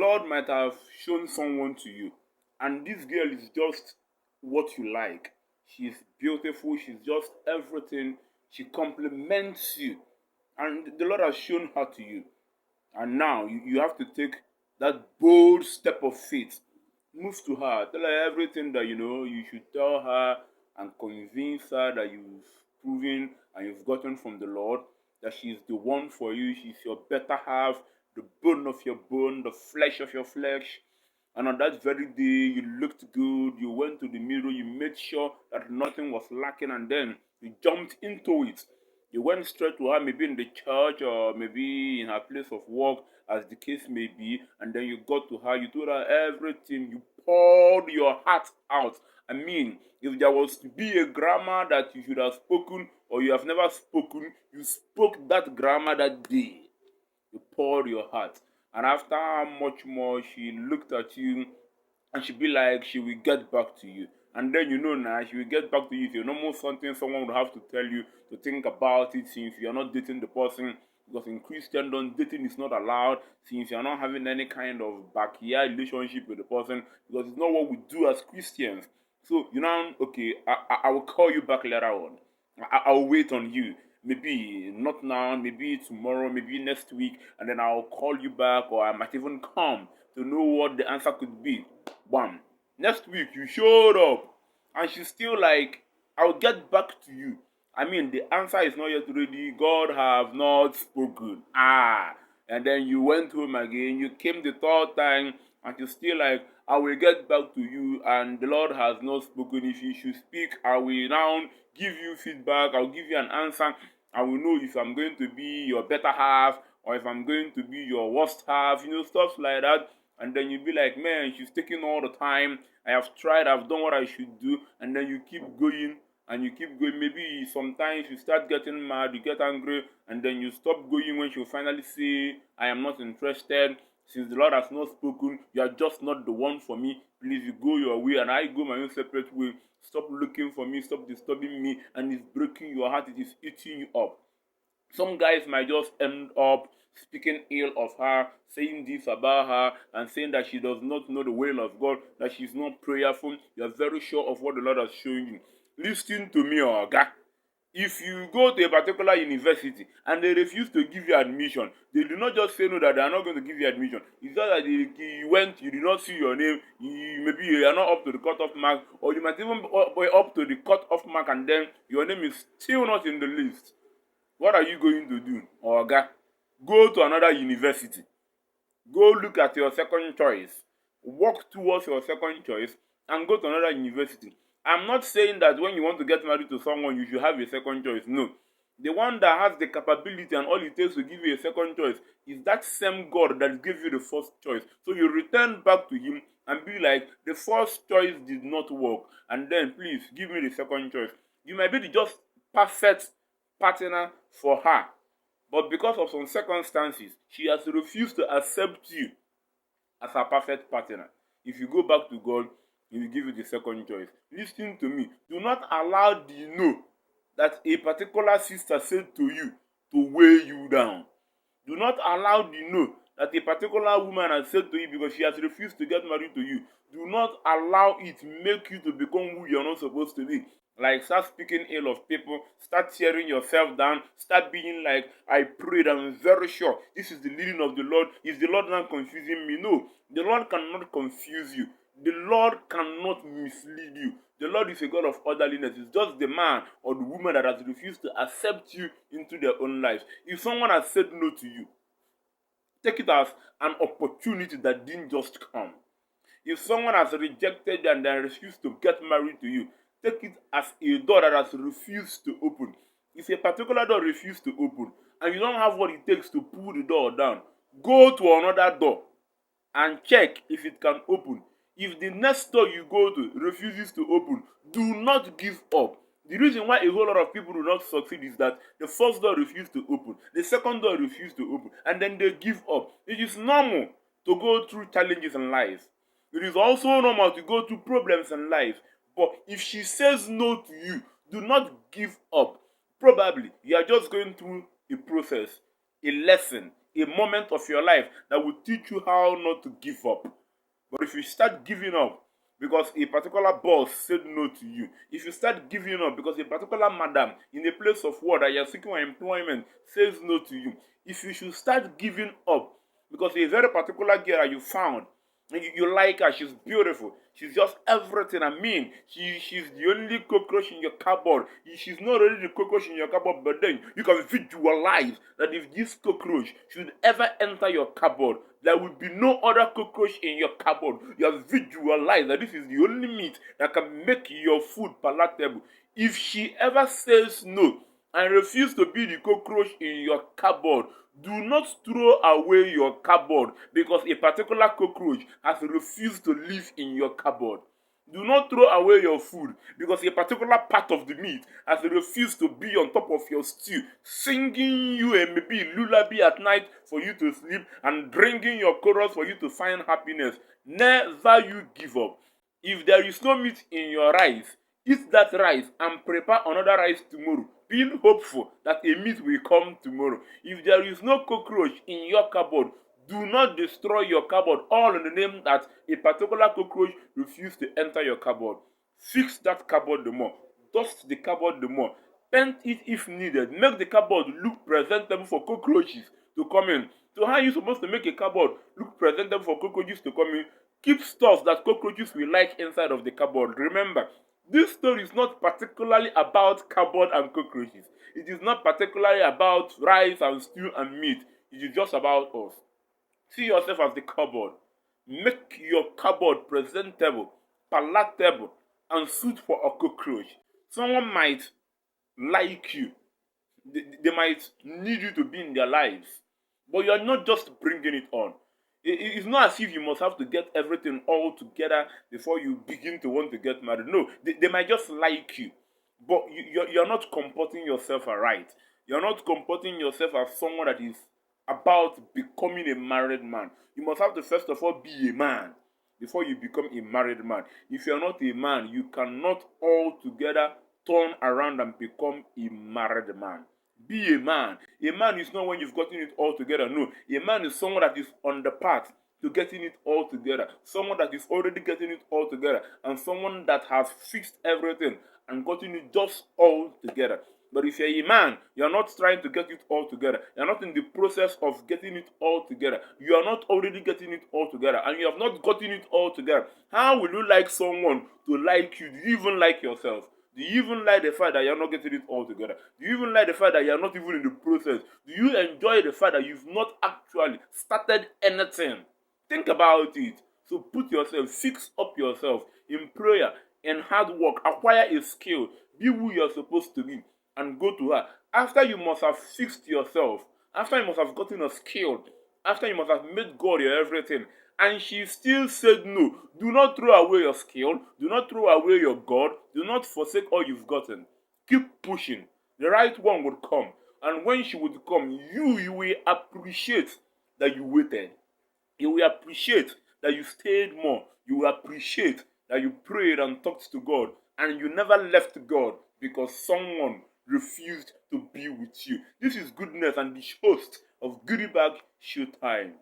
Lord might have shown someone to you, and this girl is just what you like. She's beautiful, she's just everything. She compliments you, and the Lord has shown her to you. And now you have to take that bold step of faith. Move to her, tell her everything that you should tell her, and convince her that you've proven and you've gotten from the Lord that she's the one for you. She's your better half, the bone of your bone, the flesh of your flesh. And on that very day, you looked good. You went to the mirror. You made sure that nothing was lacking, and then you jumped into it. You went straight to her, maybe in the church or maybe in her place of work, as the case may be, and then you got to her. You told her everything. You poured your heart out. I mean, if there was to be a grammar that you should have spoken or you have never spoken, you spoke that grammar that day. You poured your heart. And after much more, she looked at you and she be like, she will get back to you. And then now, she will get back to you. It's a normal something someone would have to tell you to think about it since you're not dating the person. Because in Christendom, dating is not allowed since you're not having any kind of backyard relationship with the person. Because it's not what we do as Christians. So, okay, I will call you back later on. I'll wait on you. Maybe not now, maybe tomorrow, maybe next week, and then I'll call you back, or I might even come to know what the answer could be. Bam. Next week you showed up, and she's still like, I'll get back to you. I mean, the answer is not yet ready. God have not spoken. And then you went home again. You came the third time, and she's still like, I will get back to you, and the Lord has not spoken. If you should speak, I will now give you feedback. I'll give you an answer. I will know if I'm going to be your better half or if I'm going to be your worst half, stuff like that. And then you'll be like, man, she's taking all the time. I have tried, I've done what I should do. And then you keep going and you keep going. Maybe sometimes you start getting mad, you get angry, and then you stop going when she'll finally say, I am not interested. Since the Lord has not spoken, you are just not the one for me. Please, you go your way and I go my own separate way. Stop looking for me, stop disturbing me, and it's breaking your heart, it is eating you up. Some guys might just end up speaking ill of her, saying this about her, and saying that she does not know the will of God, that she's not prayerful. You're very sure of what the Lord has shown you. Listen to me, Oga. If you go to a particular university and they refuse to give you admission, they do not just say no that they are not going to give you admission. It's not that you went, you did not see your name, maybe you are not up to the cut-off mark, or you might even be up to the cut-off mark and then your name is still not in the list. What are you going to do, Oga? Go to another university. Go look at your second choice. Walk towards your second choice and go to another university. I'm not saying that when you want to get married to someone, you should have a second choice. No. The one that has the capability and all it takes to give you a second choice is that same God that gave you the first choice. So you return back to him and be like, the first choice did not work. And then please give me the second choice. You might be the just perfect partner for her. But because of some circumstances, she has refused to accept you as her perfect partner. If you go back to God, he will give you the second choice. Listen to me. Do not allow the no that a particular sister said to you to weigh you down. Do not allow the no that a particular woman has said to you because she has refused to get married to you. Do not allow it make you to become who you're not supposed to be. Like, start speaking ill of people, start tearing yourself down, start being like, I prayed, I'm very sure this is the leading of the Lord. Is the Lord not confusing me? No, the Lord cannot confuse you. The Lord cannot mislead you. The Lord is a God of orderliness. It's just the man or the woman that has refused to accept you into their own lives. If someone has said no to you, take it as an opportunity that didn't just come. If someone has rejected you and then refused to get married to you, take it as a door that has refused to open. If a particular door refused to open and you don't have what it takes to pull the door down, go to another door and check if it can open. If the next door you go to refuses to open, do not give up. The reason why a whole lot of people do not succeed is that the first door refused to open, the second door refused to open, and then they give up. It is normal to go through challenges in life. It is also normal to go through problems in life. But if she says no to you, do not give up. Probably you are just going through a process, a lesson, a moment of your life that will teach you how not to give up. But if you start giving up because a particular boss said no to you, if you start giving up because a particular madam in a place of work that you're seeking for employment says no to you, if you should start giving up because a very particular girl that you found, and you like her, she's beautiful, she's just everything. I mean, she's the only cockroach in your cupboard. She's not really the cockroach in your cupboard, but then you can visualize that if this cockroach should ever enter your cupboard, there will be no other cockroach in your cupboard. You have visualized that this is the only meat that can make your food palatable. If she ever says no and refuses to be the cockroach in your cupboard, do not throw away your cupboard because a particular cockroach has refused to live in your cupboard. Do not throw away your food because a particular part of the meat has refused to be on top of your stew, singing you a maybe lullaby at night for you to sleep and bringing your chorus for you to find happiness. Never you give up. If there is no meat in your rice, eat that rice and prepare another rice tomorrow, being hopeful that a meat will come tomorrow. If there is no cockroach in your cupboard, do not destroy your cupboard all in the name that a particular cockroach refused to enter your cupboard. Fix that cupboard the more. Dust the cupboard the more. Paint it if needed. Make the cupboard look presentable for cockroaches to come in. So how are you supposed to make a cupboard look presentable for cockroaches to come in? Keep stuff that cockroaches will like inside of the cupboard. Remember, this story is not particularly about cupboard and cockroaches. It is not particularly about rice and stew and meat. It is just about us. See yourself as the cupboard. Make your cupboard presentable, palatable, and suit for a cockroach. Someone might like you. They might need you to be in their lives. But you're not just bringing it on. It's not as if you must have to get everything all together before you begin to want to get married. No, they might just like you. But you're not comporting yourself right. You're not comporting yourself as someone that is about becoming a married man. You must have to first of all be a man before you become a married man. If you're not a man, you cannot altogether turn around and become a married man. Be a man. A man is not when you've gotten it all together. No, a man is someone that is on the path to getting it all together. Someone that is already getting it all together. And someone that has fixed everything and gotten it just all together. But if you're a man, you're not trying to get it all together. You're not in the process of getting it all together. You are not already getting it all together. And you have not gotten it all together. How will you like someone to like you? Do you even like yourself? Do you even like the fact that you're not getting it all together? Do you even like the fact that you're not even in the process? Do you enjoy the fact that you've not actually started anything? Think about it. So put yourself, fix up yourself in prayer, in hard work, acquire a skill, be who you're supposed to be, and go to her. After you must have fixed yourself, after you must have gotten a skill, after you must have made God your everything, and she still said no, do not throw away your skill, do not throw away your God, do not forsake all you've gotten. Keep pushing. The right one would come. And when she would come, you will appreciate that you waited. You will appreciate that you stayed more. You will appreciate that you prayed and talked to God. And you never left God because someone refused to be with you. This is Goodness and the host of Goodie Bag Showtime.